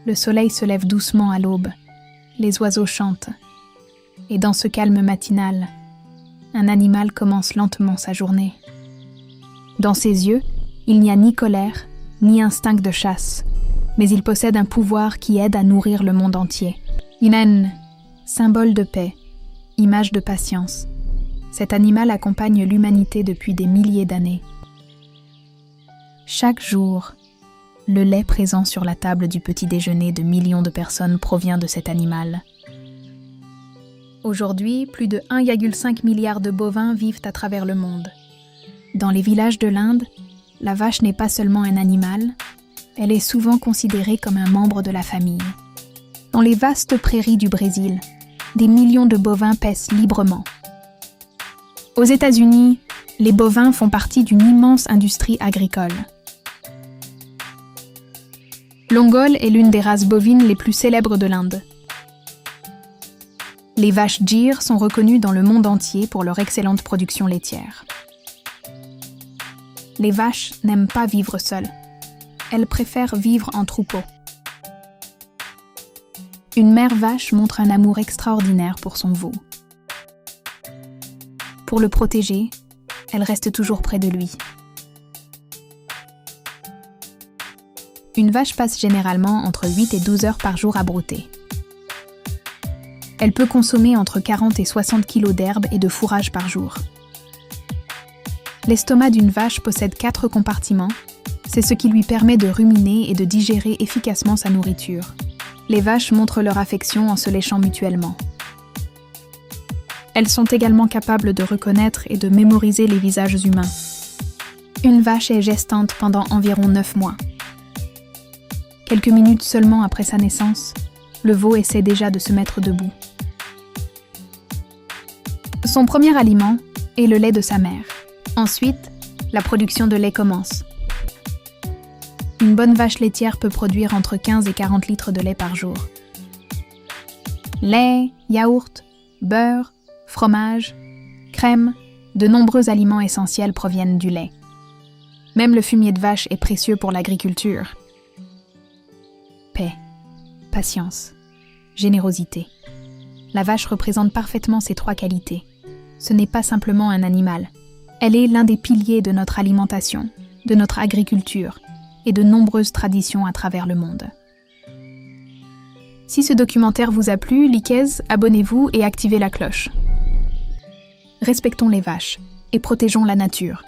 Le soleil se lève doucement à l'aube. Les oiseaux chantent. Et dans ce calme matinal, un animal commence lentement sa journée. Dans ses yeux, il n'y a ni colère, ni instinct de chasse, mais il possède un pouvoir qui aide à nourrir le monde entier. Inan, symbole de paix, image de patience. Cet animal accompagne l'humanité depuis des milliers d'années. Chaque jour, le lait présent sur la table du petit déjeuner de millions de personnes provient de cet animal. Aujourd'hui, plus de 1,5 milliard de bovins vivent à travers le monde. Dans les villages de l'Inde, la vache n'est pas seulement un animal, elle est souvent considérée comme un membre de la famille. Dans les vastes prairies du Brésil, des millions de bovins paissent librement. Aux États-Unis, les bovins font partie d'une immense industrie agricole. L'Ongole est l'une des races bovines les plus célèbres de l'Inde. Les vaches Gir sont reconnues dans le monde entier pour leur excellente production laitière. Les vaches n'aiment pas vivre seules. Elles préfèrent vivre en troupeau. Une mère vache montre un amour extraordinaire pour son veau. Pour le protéger, elle reste toujours près de lui. Une vache passe généralement entre 8 et 12 heures par jour à brouter. Elle peut consommer entre 40 et 60 kg d'herbe et de fourrage par jour. L'estomac d'une vache possède 4 compartiments. C'est ce qui lui permet de ruminer et de digérer efficacement sa nourriture. Les vaches montrent leur affection en se léchant mutuellement. Elles sont également capables de reconnaître et de mémoriser les visages humains. Une vache est gestante pendant environ 9 mois. Quelques minutes seulement après sa naissance, le veau essaie déjà de se mettre debout. Son premier aliment est le lait de sa mère. Ensuite, la production de lait commence. Une bonne vache laitière peut produire entre 15 et 40 litres de lait par jour. Lait, yaourt, beurre, fromage, crème, de nombreux aliments essentiels proviennent du lait. Même le fumier de vache est précieux pour l'agriculture. Paix, patience, générosité. La vache représente parfaitement ces 3 qualités. Ce n'est pas simplement un animal. Elle est l'un des piliers de notre alimentation, de notre agriculture et de nombreuses traditions à travers le monde. Si ce documentaire vous a plu, likez, abonnez-vous et activez la cloche. Respectons les vaches et protégeons la nature.